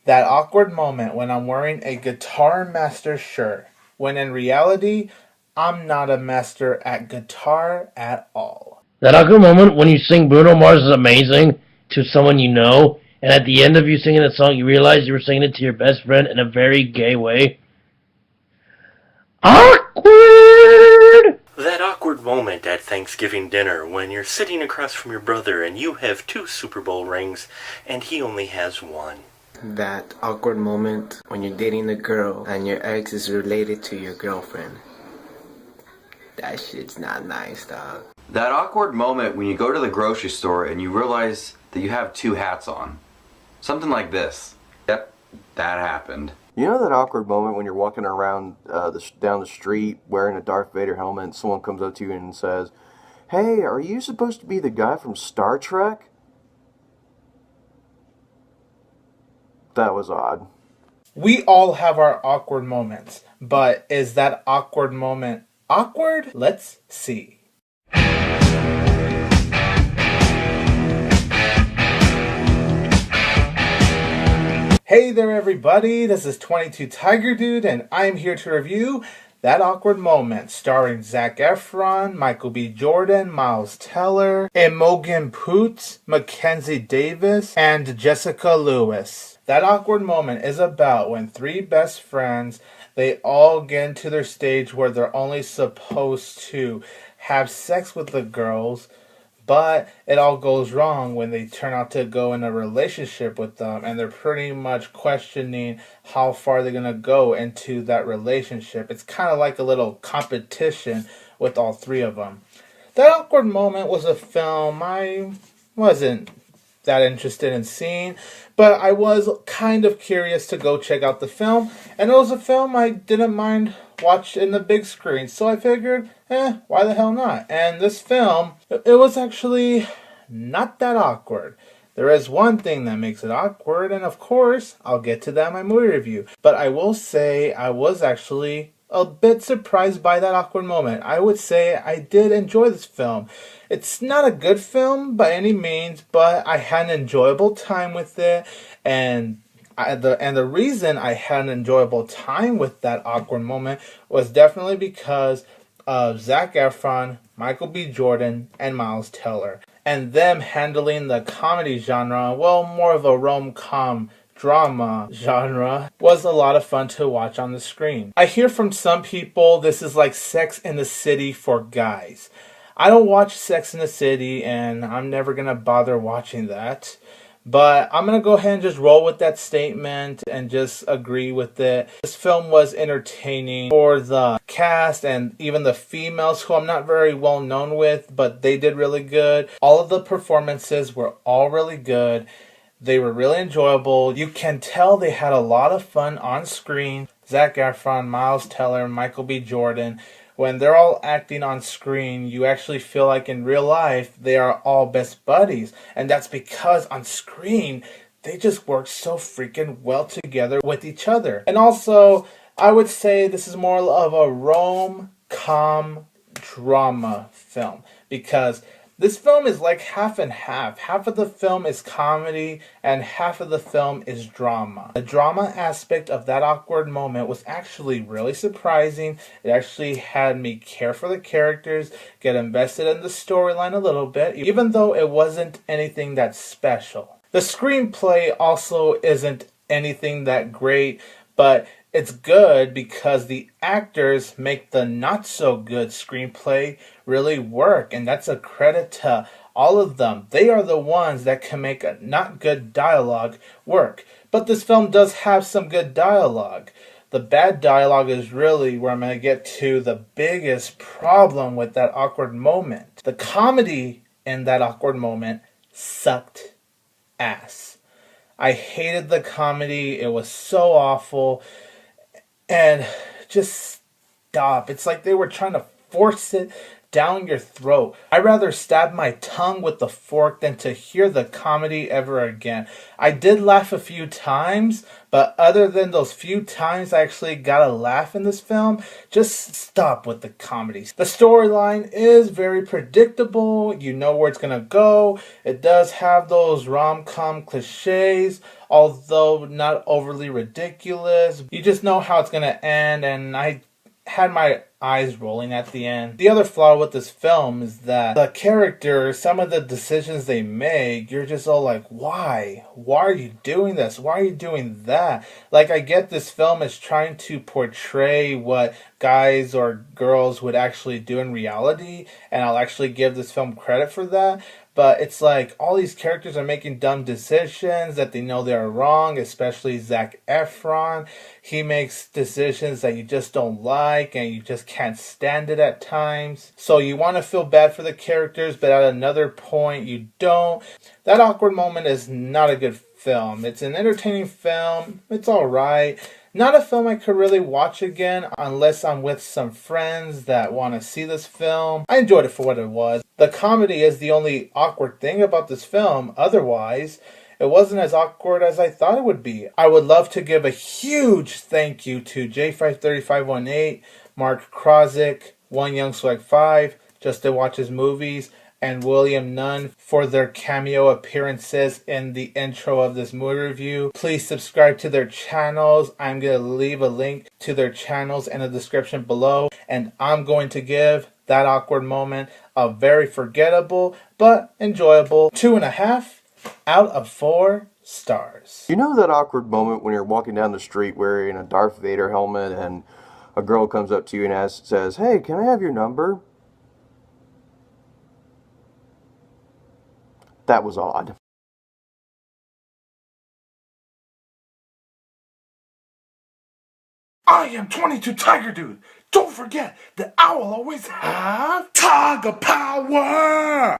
That awkward moment when I'm wearing a Guitar Master shirt, when in reality, I'm not a master at guitar at all. That awkward moment when you sing Bruno Mars is amazing to someone you know, and at the end of you singing a song, you realize you were singing it to your best friend in a very gay way. Awkward! That awkward moment at Thanksgiving dinner when you're sitting across from your brother and you have 2 Super Bowl rings and he only has 1. That awkward moment when you're dating a girl and your ex is related to your girlfriend. That shit's not nice, dog. That awkward moment when you go to the grocery store and you realize that you have 2 hats on. Something like this. Yep, that happened. You know that awkward moment when you're walking around down the street wearing a Darth Vader helmet and someone comes up to you and says, "Hey, are you supposed to be the guy from Star Trek?" That was odd. We all have our awkward moments, but is that awkward moment awkward? Let's see. Hey there everybody, this is 22 Tiger Dude and I'm here to review That Awkward Moment, starring Zac Efron, Michael B. Jordan, Miles Teller, Imogen Poots, Mackenzie Davis, and Jessica Lewis. That Awkward Moment is about when 3 best friends, they all get into their stage where they're only supposed to have sex with the girls, but it all goes wrong when they turn out to go in a relationship with them, and they're pretty much questioning how far they're going to go into that relationship. It's kind of like a little competition with all 3 of them. That Awkward Moment was a film I wasn't that interested in seeing, but I was kind of curious to go check out the film, and it was a film I didn't mind watch in the big screen, so I figured, why the hell not? And this film, it was actually not that awkward. There is one thing that makes it awkward, and of course, I'll get to that in my movie review. But I will say I was actually a bit surprised by that awkward moment. I would say I did enjoy this film. It's not a good film by any means, but I had an enjoyable time with it, and the reason I had an enjoyable time with that awkward moment was definitely because of Zac Efron, Michael B. Jordan, and Miles Teller, and them handling the comedy genre, well, more of a rom-com drama genre, was a lot of fun to watch on the screen. I hear from some people this is like Sex in the City for guys. I don't watch Sex in the City, and I'm never going to bother watching that. But I'm going to go ahead and just roll with that statement and just agree with it. This film was entertaining for the cast and even the females who I'm not very well known with, but they did really good. All of the performances were all really good. They were really enjoyable. You can tell they had a lot of fun on screen. Zac Efron, Miles Teller, Michael B. Jordan. When they're all acting on screen, you actually feel like in real life they are all best buddies. And that's because on screen, they just work so freaking well together with each other. And also, I would say this is more of a rom-com drama film, because this film is like half and half. Half of the film is comedy and half of the film is drama. The drama aspect of That Awkward Moment was actually really surprising. It actually had me care for the characters, get invested in the storyline a little bit, even though it wasn't anything that special. The screenplay also isn't anything that great, but it's good because the actors make the not-so-good screenplay really work, and that's a credit to all of them. They are the ones that can make a not good dialogue work. But this film does have some good dialogue. The bad dialogue is really where I'm going to get to the biggest problem with That Awkward Moment. The comedy in That Awkward Moment sucked ass. I hated the comedy. It was so awful. And just stop. It's like they were trying to force it down your throat. I'd rather stab my tongue with the fork than to hear the comedy ever again. I did laugh a few times, but other than those few times I actually got a laugh in this film, just stop with the comedy. The storyline is very predictable. You know where it's going to go. It does have those rom-com cliches. although not overly ridiculous. You just know how it's gonna end, and I had my eyes rolling at the end. The other flaw with this film is that the characters, some of the decisions they make, you're just all like, why? Why are you doing this? Why are you doing that? Like, I get this film is trying to portray what guys or girls would actually do in reality, and I'll actually give this film credit for that. But it's like all these characters are making dumb decisions that they know they are wrong, especially Zac Efron. He makes decisions that you just don't like and you just can't stand it at times. So you want to feel bad for the characters, but at another point you don't. That Awkward Moment is not a good film. It's an entertaining film. It's alright. Not a film I could really watch again unless I'm with some friends that want to see this film. I enjoyed it for what it was. The comedy is the only awkward thing about this film. Otherwise, it wasn't as awkward as I thought it would be. I would love to give a huge thank you to J53518, Mark Krawczyk, One Young Swag 5, JustinWatchesMovies, and William Nunn for their cameo appearances in the intro of this movie review. Please subscribe to their channels. I'm going to leave a link to their channels in the description below. And I'm going to give That Awkward Moment a very forgettable but enjoyable 2.5 out of 4 stars. You know that awkward moment when you're walking down the street wearing a Darth Vader helmet and a girl comes up to you and says, "Hey, can I have your number?" That was odd. I am 22 Tiger Dude. Don't forget that I will always have Tiger Power.